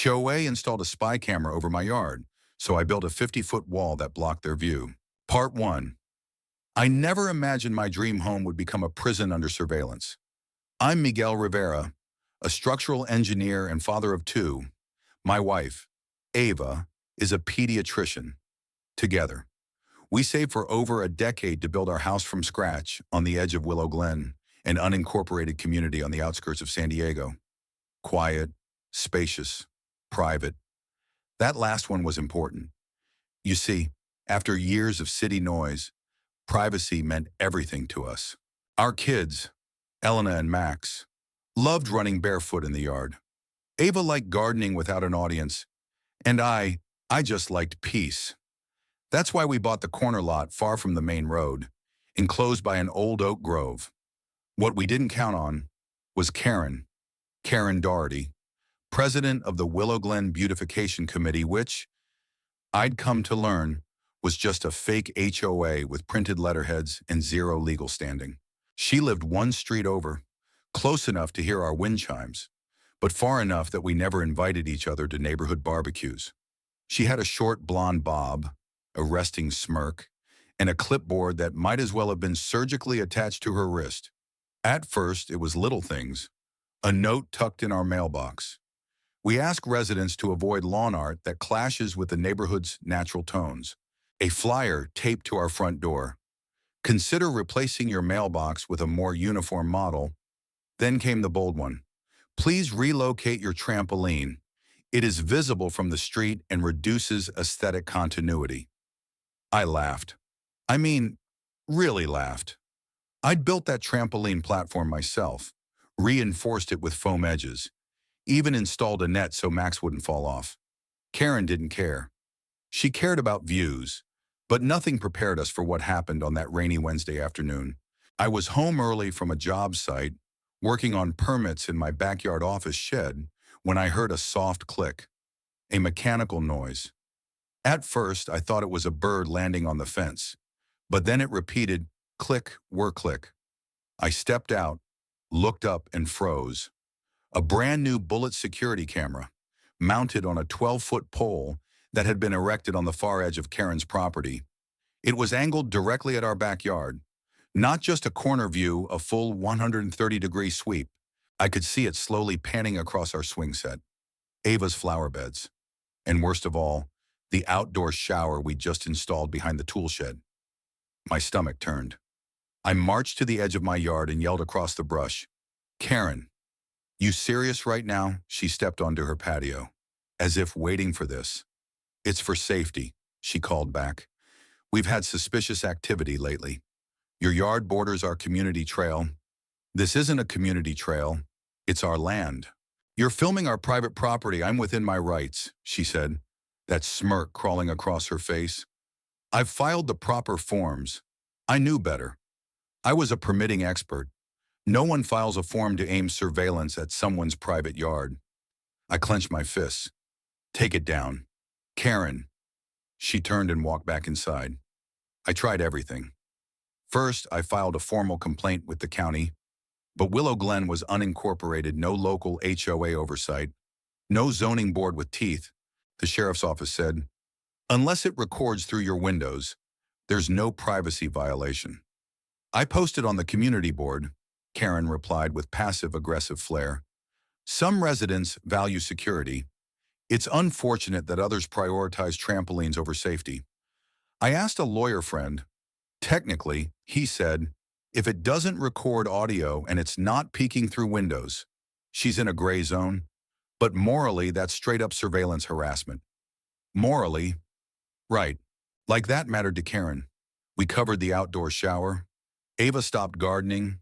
HOA installed a spy camera over my yard, so I built a 50-foot wall that blocked their view. Part 1. I never imagined my dream home would become a prison under surveillance. I'm Miguel Rivera, a structural engineer and father of two. My wife, Ava, is a pediatrician. Together, we saved for over a decade to build our house from scratch on the edge of Willow Glen, an unincorporated community on the outskirts of San Diego. Quiet, spacious, private. That last one was important. You see, after years of city noise, privacy meant everything to us. Our kids, Elena and Max, loved running barefoot in the yard. Ava liked gardening without an audience, and I just liked peace. That's why we bought the corner lot far from the main road, enclosed by an old oak grove. What we didn't count on was Karen Doherty, president of the Willow Glen Beautification Committee, which, I'd come to learn, was just a fake HOA with printed letterheads and zero legal standing. She lived one street over, close enough to hear our wind chimes, but far enough that we never invited each other to neighborhood barbecues. She had a short blonde bob, a resting smirk, and a clipboard that might as well have been surgically attached to her wrist. At first, it was little things, a note tucked in our mailbox. We ask residents to avoid lawn art that clashes with the neighborhood's natural tones. A flyer taped to our front door. Consider replacing your mailbox with a more uniform model. Then came the bold one. Please relocate your trampoline. It is visible from the street and reduces aesthetic continuity. I laughed. I mean, really laughed. I'd built that trampoline platform myself, reinforced it with foam edges, even installed a net so Max wouldn't fall off. Karen didn't care. She cared about views, but nothing prepared us for what happened on that rainy Wednesday afternoon. I was home early from a job site, working on permits in my backyard office shed, when I heard a soft click, a mechanical noise. At first, I thought it was a bird landing on the fence, but then it repeated, click, click. I stepped out, looked up, and froze. A brand new bullet security camera, mounted on a 12-foot pole that had been erected on the far edge of Karen's property. It was angled directly at our backyard, not just a corner view, a full 130-degree sweep. I could see it slowly panning across our swing set, Ava's flower beds, and worst of all, the outdoor shower we just installed behind the tool shed. My stomach turned. I marched to the edge of my yard and yelled across the brush, "Karen, you serious right now?" She stepped onto her patio, as if waiting for this. "It's for safety," she called back. "We've had suspicious activity lately. Your yard borders our community trail." "This isn't a community trail. It's our land." "You're filming our private property. I'm within my rights," she said, that smirk crawling across her face. "I've filed the proper forms. I knew better. I was a permitting expert. No one files a form to aim surveillance at someone's private yard." I clenched my fists. "Take it down. Karen." She turned and walked back inside. I tried everything. First, I filed a formal complaint with the county, but Willow Glen was unincorporated, no local HOA oversight, no zoning board with teeth. The sheriff's office said, "Unless it records through your windows, there's no privacy violation." I posted on the community board, Karen replied with passive-aggressive flair. "Some residents value security. It's unfortunate that others prioritize trampolines over safety." I asked a lawyer friend. Technically, he said, if it doesn't record audio and it's not peeking through windows, she's in a gray zone. But morally, that's straight-up surveillance harassment. Morally, right. Like that mattered to Karen. We covered the outdoor shower. Ava stopped gardening.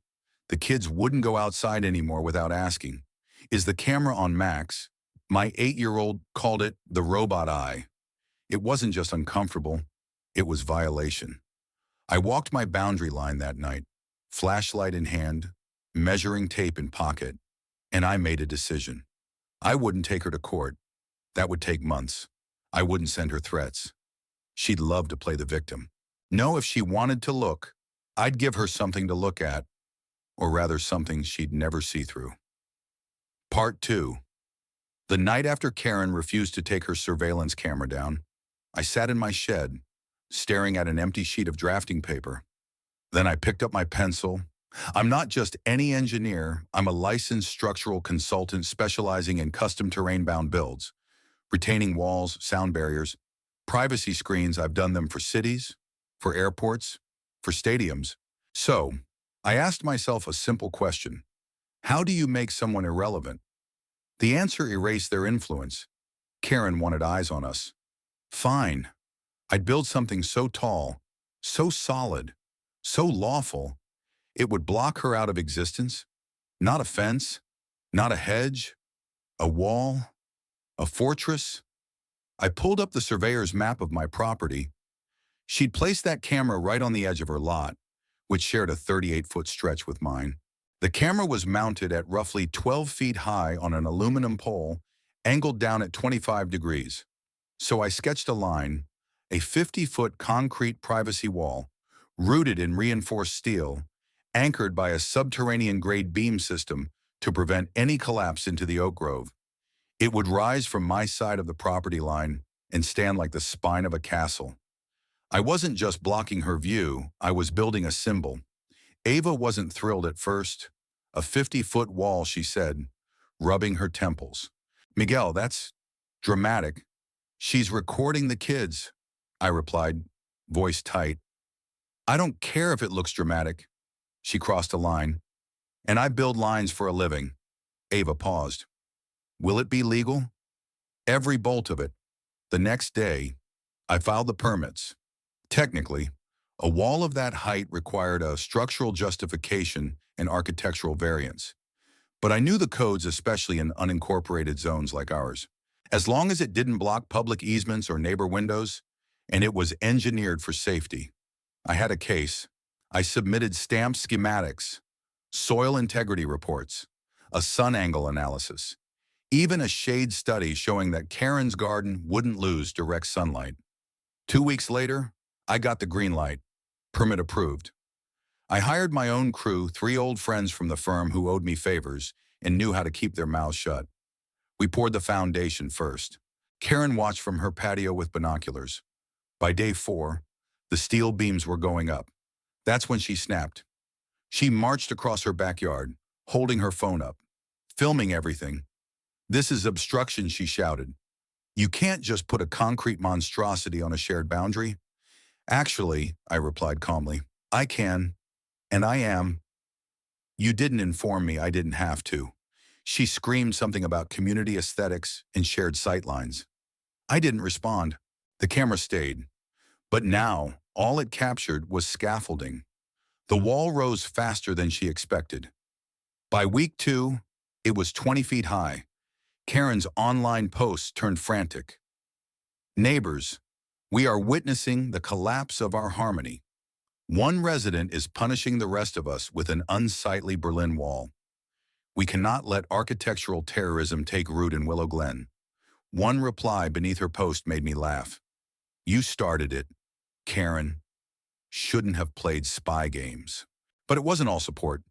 The kids wouldn't go outside anymore without asking, "Is the camera on Max?" My 8-year-old called it the robot eye. It wasn't just uncomfortable, it was violation. I walked my boundary line that night, flashlight in hand, measuring tape in pocket, and I made a decision. I wouldn't take her to court. That would take months. I wouldn't send her threats. She'd love to play the victim. No, if she wanted to look, I'd give her something to look at, or rather something she'd never see through. Part 2. The night after Karen refused to take her surveillance camera down, I sat in my shed, staring at an empty sheet of drafting paper. Then I picked up my pencil. I'm not just any engineer, I'm a licensed structural consultant specializing in custom terrain-bound builds, retaining walls, sound barriers, privacy screens. I've done them for cities, for airports, for stadiums. So, I asked myself a simple question. How do you make someone irrelevant? The answer erased their influence. Karen wanted eyes on us. Fine. I'd build something so tall, so solid, so lawful, it would block her out of existence. Not a fence, not a hedge, a wall, a fortress. I pulled up the surveyor's map of my property. She'd placed that camera right on the edge of her lot, which shared a 38-foot stretch with mine. The camera was mounted at roughly 12 feet high on an aluminum pole, angled down at 25 degrees. So I sketched a line, a 50-foot concrete privacy wall, rooted in reinforced steel, anchored by a subterranean-grade beam system to prevent any collapse into the oak grove. It would rise from my side of the property line and stand like the spine of a castle. I wasn't just blocking her view, I was building a symbol. Ava wasn't thrilled at first. A 50-foot wall, she said, rubbing her temples. Miguel, that's dramatic. She's recording the kids, I replied, voice tight. I don't care if it looks dramatic. She crossed a line. And I build lines for a living. Ava paused. Will it be legal? Every bolt of it. The next day, I filed the permits. Technically, a wall of that height required a structural justification and architectural variance. But I knew the codes, especially in unincorporated zones like ours. As long as it didn't block public easements or neighbor windows, and it was engineered for safety. I had a case. I submitted stamped schematics, soil integrity reports, a sun angle analysis, even a shade study showing that Karen's garden wouldn't lose direct sunlight. 2 weeks later, I got the green light, permit approved. I hired my own crew, 3 old friends from the firm who owed me favors and knew how to keep their mouths shut. We poured the foundation first. Karen watched from her patio with binoculars. By day 4, the steel beams were going up. That's when she snapped. She marched across her backyard, holding her phone up, filming everything. This is obstruction, she shouted. You can't just put a concrete monstrosity on a shared boundary. Actually, I replied calmly, I can, and I am. You didn't inform me, I didn't have to. She screamed something about community aesthetics and shared sightlines. I didn't respond. The camera stayed. But now, all it captured was scaffolding. The wall rose faster than she expected. By week 2, it was 20 feet high. Karen's online posts turned frantic. Neighbors, we are witnessing the collapse of our harmony. One resident is punishing the rest of us with an unsightly Berlin Wall. We cannot let architectural terrorism take root in Willow Glen. One reply beneath her post made me laugh. You started it, Karen. Shouldn't have played spy games. But it wasn't all support.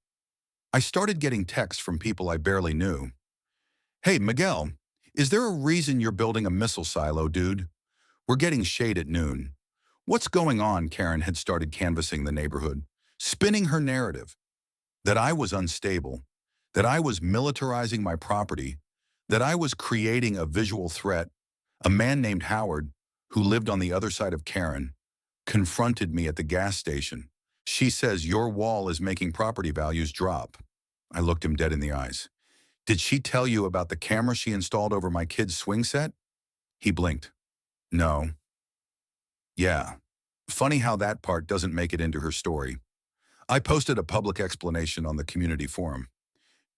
I started getting texts from people I barely knew. Hey, Miguel, is there a reason you're building a missile silo, dude? We're getting shade at noon. What's going on? Karen had started canvassing the neighborhood, spinning her narrative. That I was unstable, that I was militarizing my property, that I was creating a visual threat. A man named Howard, who lived on the other side of Karen, confronted me at the gas station. She says your wall is making property values drop. I looked him dead in the eyes. Did she tell you about the camera she installed over my kid's swing set? He blinked. No. Yeah. Funny how that part doesn't make it into her story. I posted a public explanation on the community forum.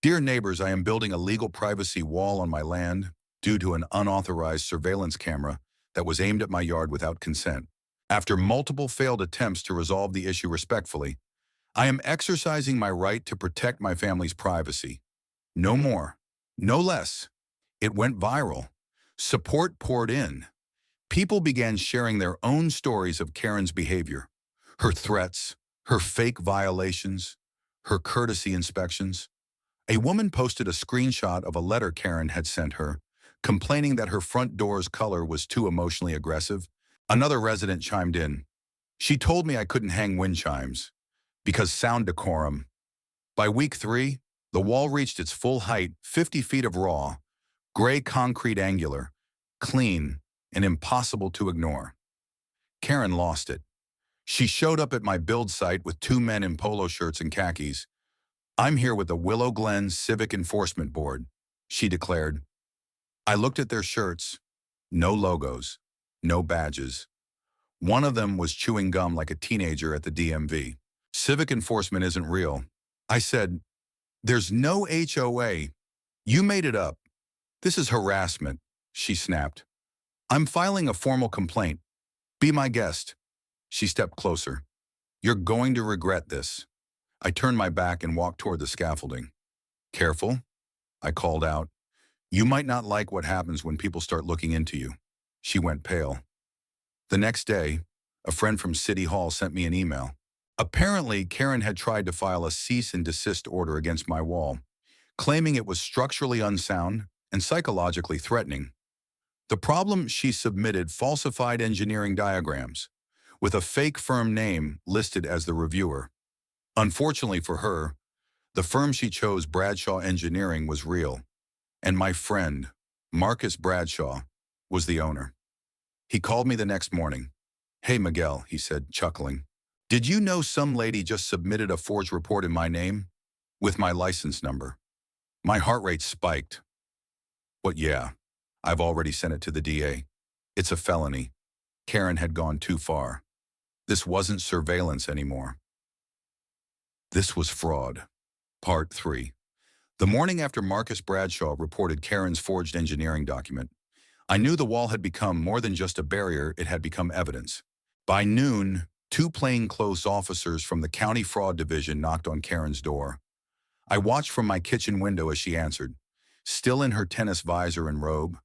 Dear neighbors, I am building a legal privacy wall on my land due to an unauthorized surveillance camera that was aimed at my yard without consent. After multiple failed attempts to resolve the issue respectfully, I am exercising my right to protect my family's privacy. No more, no less. It went viral. Support poured in. People began sharing their own stories of Karen's behavior, her threats, her fake violations, her courtesy inspections. A woman posted a screenshot of a letter Karen had sent her, complaining that her front door's color was too emotionally aggressive. Another resident chimed in. She told me I couldn't hang wind chimes because sound decorum. By week 3, the wall reached its full height, 50 feet of raw, gray concrete angular, clean, and impossible to ignore. Karen lost it. She showed up at my build site with 2 men in polo shirts and khakis. "I'm here with the Willow Glen Civic Enforcement Board," she declared. I looked at their shirts. No logos, no badges. One of them was chewing gum like a teenager at the DMV. "Civic enforcement isn't real." I said, "There's no HOA. You made it up. This is harassment," she snapped. "I'm filing a formal complaint. Be my guest." She stepped closer. "You're going to regret this." I turned my back and walked toward the scaffolding. "Careful," I called out. "You might not like what happens when people start looking into you." She went pale. The next day, a friend from City Hall sent me an email. Apparently, Karen had tried to file a cease and desist order against my wall, claiming it was structurally unsound and psychologically threatening. The problem: she submitted falsified engineering diagrams, with a fake firm name listed as the reviewer. Unfortunately for her, the firm she chose, Bradshaw Engineering, was real, and my friend, Marcus Bradshaw, was the owner. He called me the next morning. "Hey, Miguel," he said, chuckling. "Did you know some lady just submitted a forged report in my name? With my license number." My heart rate spiked. "But yeah, I've already sent it to the DA. It's a felony." Karen had gone too far. This wasn't surveillance anymore. This was fraud. Part 3. The morning after Marcus Bradshaw reported Karen's forged engineering document, I knew the wall had become more than just a barrier, it had become evidence. By noon, 2 plainclothes officers from the County Fraud Division knocked on Karen's door. I watched from my kitchen window as she answered, still in her tennis visor and robe,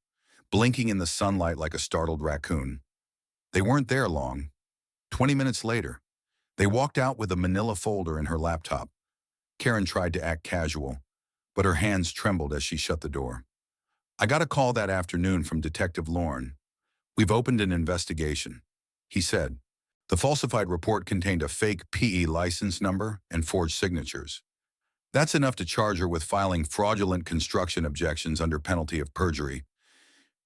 blinking in the sunlight like a startled raccoon. They weren't there long. 20 minutes later, they walked out with a manila folder in her laptop. Karen tried to act casual, but her hands trembled as she shut the door. "I got a call that afternoon from Detective Lorne. We've opened an investigation," he said. The falsified report contained a fake PE license number and forged signatures. "That's enough to charge her with filing fraudulent construction objections under penalty of perjury."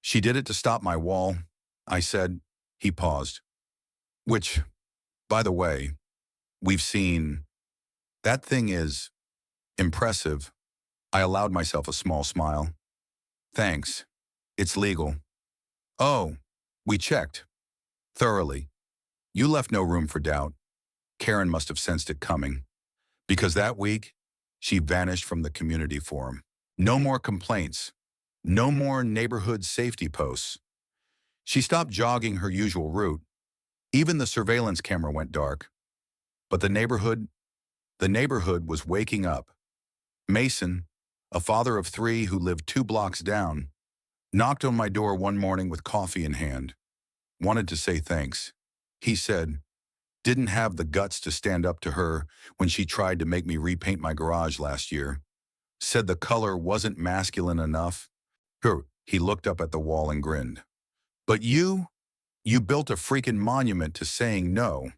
"She did it to stop my wall," I said. He paused. "Which, by the way, we've seen. That thing is impressive." I allowed myself a small smile. "Thanks. It's legal." "Oh, we checked. Thoroughly. You left no room for doubt." Karen must have sensed it coming, because that week, she vanished from the community forum. No more complaints. No more neighborhood safety posts. She stopped jogging her usual route. Even the surveillance camera went dark. But the neighborhood was waking up. Mason, a father of 3 who lived 2 blocks down, knocked on my door one morning with coffee in hand. Wanted to say thanks. He said, didn't have the guts to stand up to her when she tried to make me repaint my garage last year. Said the color wasn't masculine enough. He looked up at the wall and grinned. "But you built a freaking monument to saying no."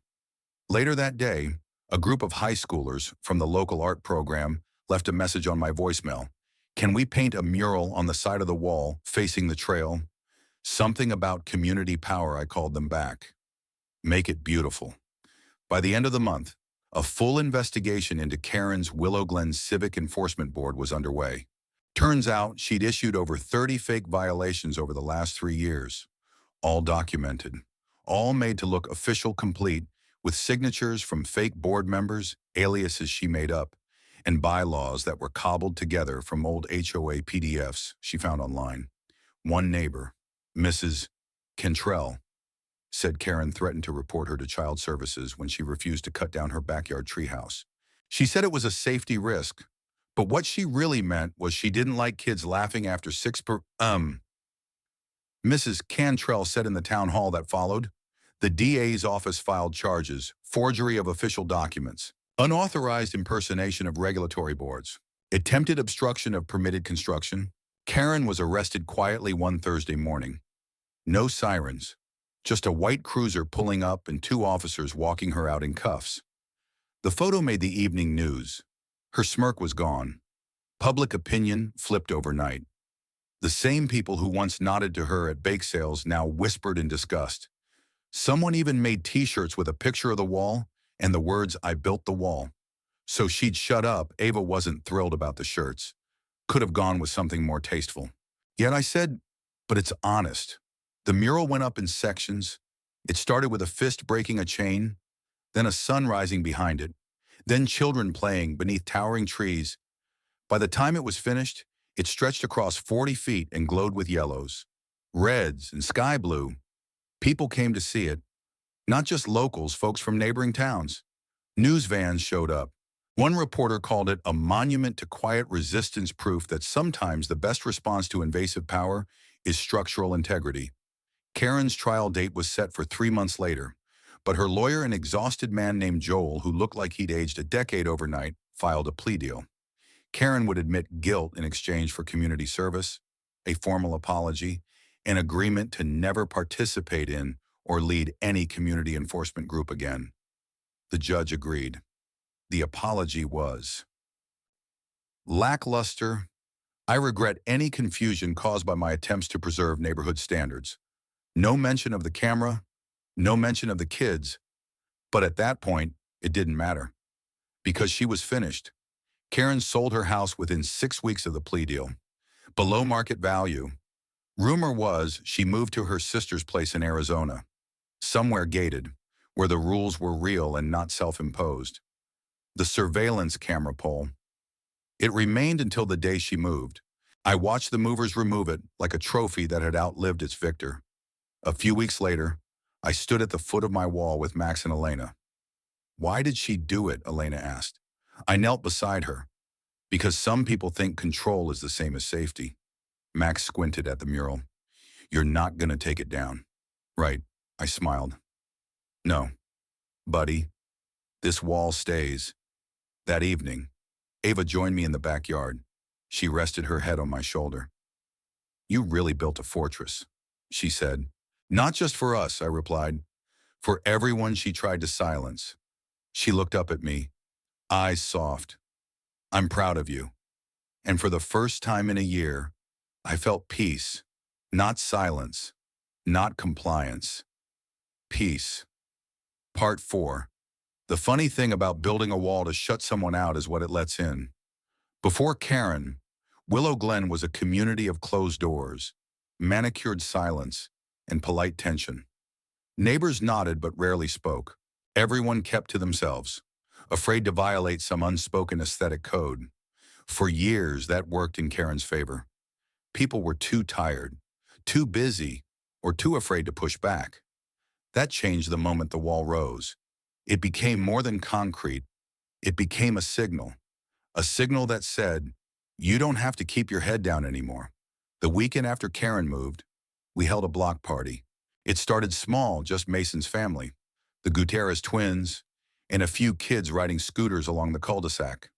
Later that day, a group of high schoolers from the local art program left a message on my voicemail. "Can we paint a mural on the side of the wall facing the trail?" Something about community power, I called them back. Make it beautiful. By the end of the month, a full investigation into Karen's Willow Glen Civic Enforcement Board was underway. Turns out she'd issued over 30 fake violations over the last 3 years. All documented, all made to look official, complete, with signatures from fake board members, aliases she made up, and bylaws that were cobbled together from old HOA PDFs she found online. One neighbor, Mrs. Cantrell, said Karen threatened to report her to child services when she refused to cut down her backyard treehouse. She said it was a safety risk, but what she really meant was she didn't like kids laughing after Mrs. Cantrell said in the town hall that followed, the DA's office filed charges: forgery of official documents, unauthorized impersonation of regulatory boards, attempted obstruction of permitted construction, Karen was arrested quietly one Thursday morning. No sirens, just a white cruiser pulling up and two officers walking her out in cuffs. The photo made the evening news. Her smirk was gone. Public opinion flipped overnight. The same people who once nodded to her at bake sales now whispered in disgust. Someone even made t-shirts with a picture of the wall and the words, "I built the wall." So she'd shut up. Ava wasn't thrilled about the shirts. Could have gone with something more tasteful. Yet I said, but it's honest. The mural went up in sections. It started with a fist breaking a chain, then a sun rising behind it, then children playing beneath towering trees. By the time it was finished, it stretched across 40 feet and glowed with yellows, reds, and sky blue. People came to see it, not just locals, folks from neighboring towns. News vans showed up. One reporter called it a monument to quiet resistance, proof that sometimes the best response to invasive power is structural integrity. Karen's trial date was set for 3 months later, but her lawyer, an exhausted man named Joel, who looked like he'd aged a decade overnight, filed a plea deal. Karen would admit guilt in exchange for community service, a formal apology, an agreement to never participate in or lead any community enforcement group again. The judge agreed. The apology was lackluster. I regret any confusion caused by my attempts to preserve neighborhood standards. No mention of the camera, no mention of the kids, but at that point, it didn't matter. Because she was finished. Karen sold her house within 6 weeks of the plea deal. Below market value. Rumor was she moved to her sister's place in Arizona, somewhere gated, where the rules were real and not self-imposed. The surveillance camera pole. It remained until the day she moved. I watched the movers remove it like a trophy that had outlived its victor. A few weeks later, I stood at the foot of my wall with Max and Elena. "Why did she do it?" Elena asked. I knelt beside her. "Because some people think control is the same as safety." Max squinted at the mural. "You're not gonna take it down." "Right," I smiled. "No, buddy, this wall stays." That evening, Ava joined me in the backyard. She rested her head on my shoulder. "You really built a fortress," she said. "Not just for us," I replied. "For everyone she tried to silence." She looked up at me, eyes soft. "I'm proud of you." And for the first time in a year, I felt peace, not silence, not compliance. Peace. Part 4. The funny thing about building a wall to shut someone out is what it lets in. Before Karen, Willow Glen was a community of closed doors, manicured silence, and polite tension. Neighbors nodded but rarely spoke. Everyone kept to themselves, afraid to violate some unspoken aesthetic code. For years, that worked in Karen's favor. People were too tired, too busy, or too afraid to push back. That changed the moment the wall rose. It became more than concrete. It became a signal that said, you don't have to keep your head down anymore. The weekend after Karen moved, we held a block party. It started small, just Mason's family, the Gutierrez twins, and a few kids riding scooters along the cul-de-sac.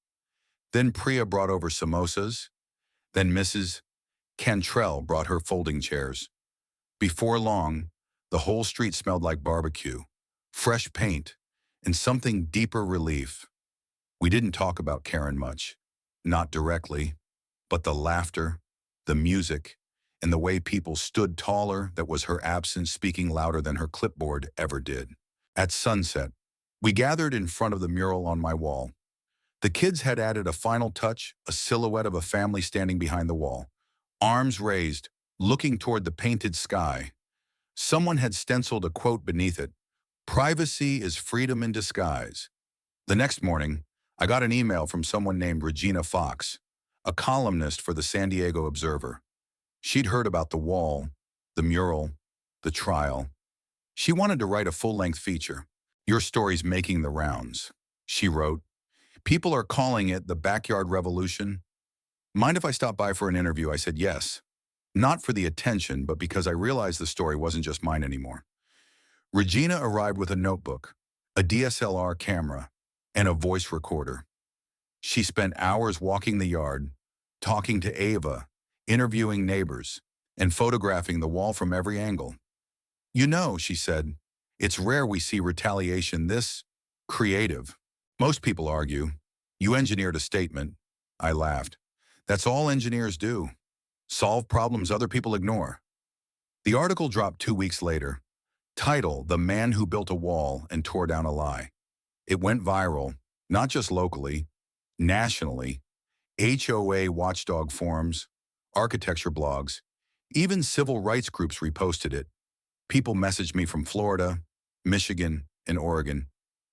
Then Priya brought over samosas. Then Mrs. Cantrell brought her folding chairs. Before long, the whole street smelled like barbecue, fresh paint, and something deeper relief. We didn't talk about Karen much, not directly, but the laughter, the music, and the way people stood taller, that was her absence speaking louder than her clipboard ever did. At sunset, we gathered in front of the mural on my wall. The kids had added a final touch, a silhouette of a family standing behind the wall, arms raised, looking toward the painted sky. Someone had stenciled a quote beneath it, "Privacy is freedom in disguise." The next morning, I got an email from someone named Regina Fox, a columnist for the San Diego Observer. She'd heard about the wall, the mural, the trial. She wanted to write a full-length feature. "Your story's making the rounds," she wrote. "People are calling it the backyard revolution. Mind if I stop by for an interview?" I said yes. Not for the attention, but because I realized the story wasn't just mine anymore. Regina arrived with a notebook, a DSLR camera, and a voice recorder. She spent hours walking the yard, talking to Ava, interviewing neighbors, and photographing the wall from every angle. You know, she said, it's rare we see retaliation this creative. Most people argue, you engineered a statement. I laughed. That's all engineers do. Solve problems other people ignore. The article dropped 2 weeks later. Title, The Man Who Built a Wall and Tore Down a Lie. It went viral, not just locally, nationally. HOA watchdog forums, architecture blogs, even civil rights groups reposted it. People messaged me from Florida, Michigan, and Oregon.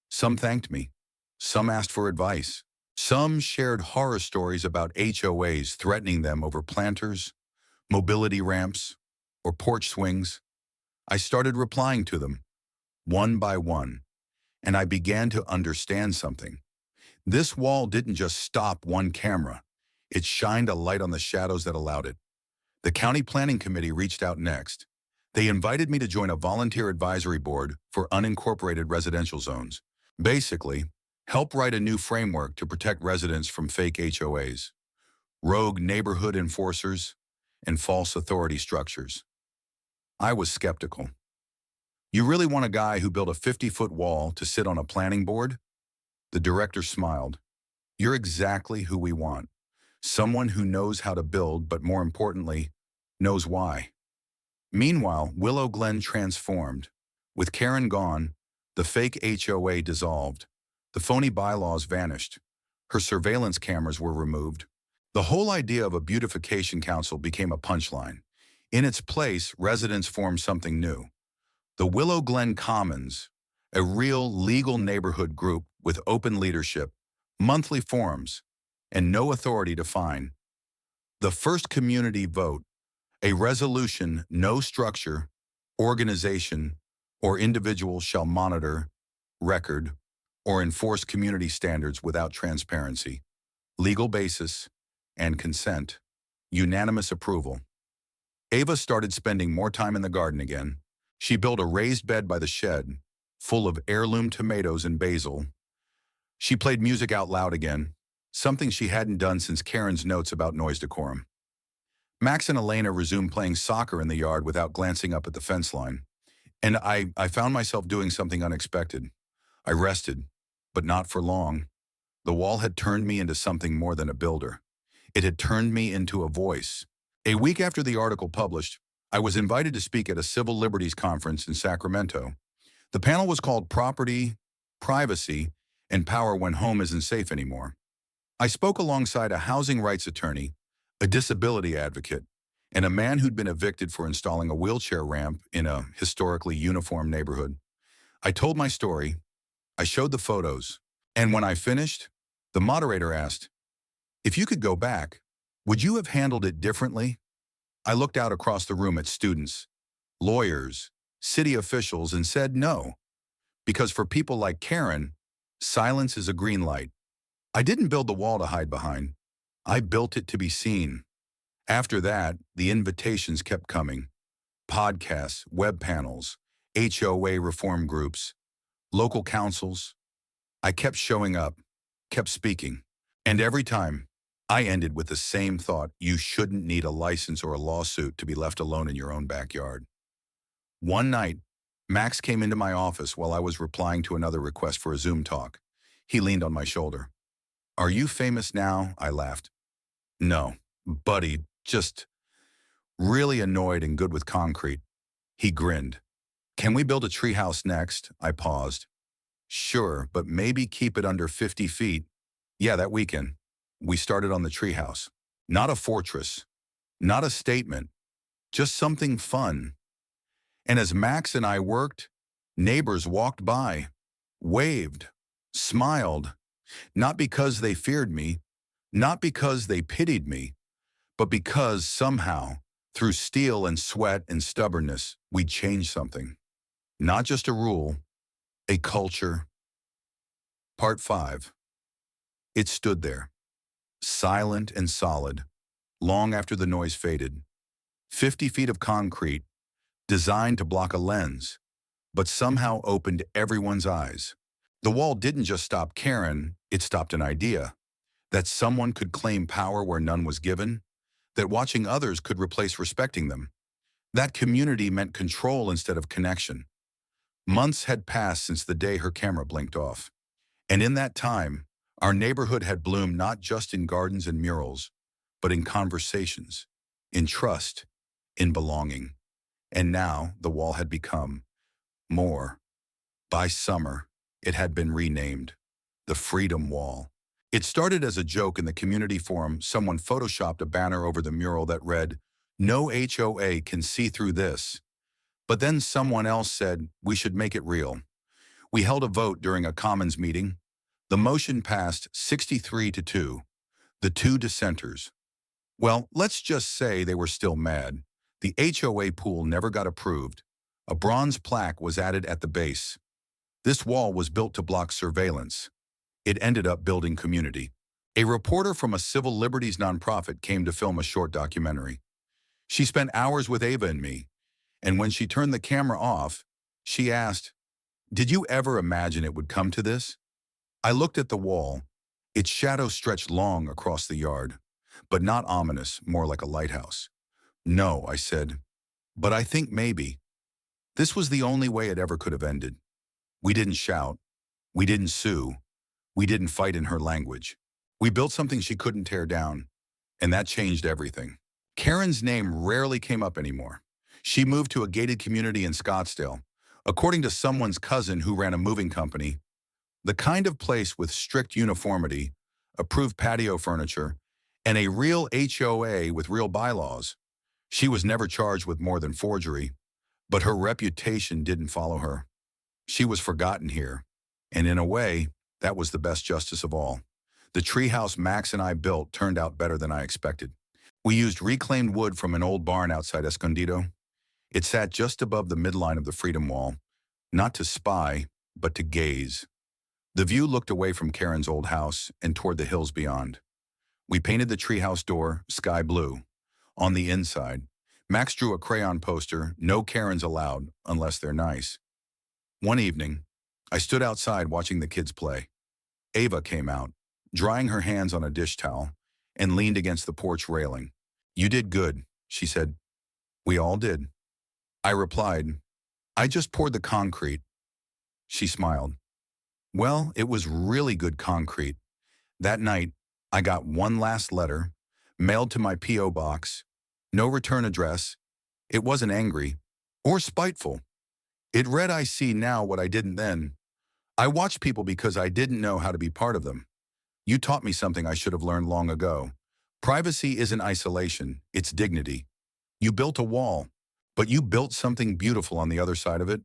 Some thanked me. Some asked for advice. Some shared horror stories about HOAs threatening them over planters, mobility ramps, or porch swings. I started replying to them, one by one, and I began to understand something. This wall didn't just stop one camera. It shined a light on the shadows that allowed it. The County Planning Committee reached out next. They invited me to join a volunteer advisory board for unincorporated residential zones. Basically, help write a new framework to protect residents from fake HOAs, rogue neighborhood enforcers, and false authority structures. I was skeptical. You really want a guy who built a 50-foot wall to sit on a planning board? The director smiled. You're exactly who we want. Someone who knows how to build, but more importantly, knows why. Meanwhile, Willow Glen transformed. With Karen gone, the fake HOA dissolved. The phony bylaws vanished. Her surveillance cameras were removed. The whole idea of a beautification council became a punchline. In its place, residents formed something new. The Willow Glen Commons, a real legal neighborhood group with open leadership, monthly forums, and no authority to fine. The first community vote, a resolution no structure, organization, or individual shall monitor, record, or enforce community standards without transparency, legal basis, and consent. Unanimous approval. Ava started spending more time in the garden again. She built a raised bed by the shed, full of heirloom tomatoes and basil. She played music out loud again, something she hadn't done since Karen's notes about noise decorum. Max and Elena resumed playing soccer in the yard without glancing up at the fence line. And I found myself doing something unexpected. I rested, but not for long. The wall had turned me into something more than a builder. It had turned me into a voice. A week after the article published, I was invited to speak at a civil liberties conference in Sacramento. The panel was called Property, Privacy, and Power When Home Isn't Safe Anymore. I spoke alongside a housing rights attorney, a disability advocate, and a man who'd been evicted for installing a wheelchair ramp in a historically uniform neighborhood. I told my story, I showed the photos, and when I finished, the moderator asked, if you could go back, would you have handled it differently? I looked out across the room at students, lawyers, city officials, and said no, because for people like Karen, silence is a green light. I didn't build the wall to hide behind. I built it to be seen. After that, the invitations kept coming. Podcasts, web panels, HOA reform groups, local councils. I kept showing up, kept speaking. And every time, I ended with the same thought: you shouldn't need a license or a lawsuit to be left alone in your own backyard. One night, Max came into my office while I was replying to another request for a Zoom talk. He leaned on my shoulder. Are you famous now? I laughed. No, buddy, just really annoyed and good with concrete. He grinned. Can we build a treehouse next? I paused. Sure, but maybe keep it under 50 feet. Yeah, that weekend. We started on the treehouse. Not a fortress, not a statement, just something fun. And as Max and I worked, neighbors walked by, waved, smiled, not because they feared me, not because they pitied me, but because somehow, through steel and sweat and stubbornness, we changed something. Not just a rule, a culture. Part 5. It stood there, silent and solid, long after the noise faded. 50 feet of concrete, designed to block a lens, but somehow opened everyone's eyes. The wall didn't just stop Karen, it stopped an idea. That someone could claim power where none was given, that watching others could replace respecting them. That community meant control instead of connection. Months had passed since the day her camera blinked off. And in that time, our neighborhood had bloomed not just in gardens and murals, but in conversations, in trust, in belonging. And now the wall had become more. By summer, it had been renamed the Freedom Wall. It started as a joke in the community forum. Someone photoshopped a banner over the mural that read, "No HOA can see through this." But then someone else said, we should make it real. We held a vote during a commons meeting. The motion passed 63-2, the two dissenters. Well, let's just say they were still mad. The HOA pool never got approved. A bronze plaque was added at the base. This wall was built to block surveillance. It ended up building community. A reporter from a civil liberties nonprofit came to film a short documentary. She spent hours with Ava and me, and when she turned the camera off, she asked, "Did you ever imagine it would come to this?" I looked at the wall. Its shadow stretched long across the yard, but not ominous, more like a lighthouse. "No," I said, "but I think maybe." This was the only way it ever could have ended. We didn't shout. We didn't sue. We didn't fight in her language. We built something she couldn't tear down, and that changed everything. Karen's name rarely came up anymore. She moved to a gated community in Scottsdale, according to someone's cousin who ran a moving company, the kind of place with strict uniformity, approved patio furniture, and a real HOA with real bylaws. She was never charged with more than forgery, but her reputation didn't follow her. She was forgotten here, and in a way, that was the best justice of all. The treehouse Max and I built turned out better than I expected. We used reclaimed wood from an old barn outside Escondido. It sat just above the midline of the Freedom Wall, not to spy, but to gaze. The view looked away from Karen's old house and toward the hills beyond. We painted the treehouse door sky blue. On the inside, Max drew a crayon poster, "No Karens allowed unless they're nice." One evening, I stood outside watching the kids play. Ava came out, drying her hands on a dish towel, and leaned against the porch railing. "You did good," she said. "We all did." I replied, "I just poured the concrete." She smiled. "Well, it was really good concrete." That night, I got one last letter, mailed to my P.O. box. No return address. It wasn't angry or spiteful. It read, "I see now what I didn't then. I watch people because I didn't know how to be part of them. You taught me something I should have learned long ago. Privacy isn't isolation, it's dignity. You built a wall, but you built something beautiful on the other side of it."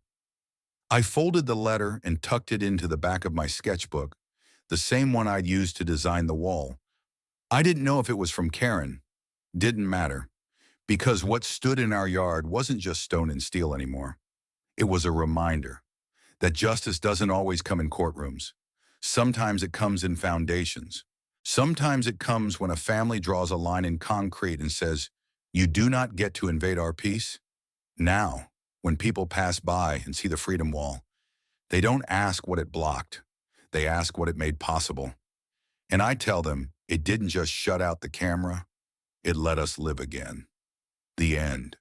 I folded the letter and tucked it into the back of my sketchbook, the same one I'd used to design the wall. I didn't know if it was from Karen. Didn't matter, because what stood in our yard wasn't just stone and steel anymore. It was a reminder that justice doesn't always come in courtrooms. Sometimes it comes in foundations. Sometimes it comes when a family draws a line in concrete and says, "You do not get to invade our peace." Now, when people pass by and see the Freedom Wall, they don't ask what it blocked. They ask what it made possible. And I tell them, it didn't just shut out the camera, it let us live again. The end.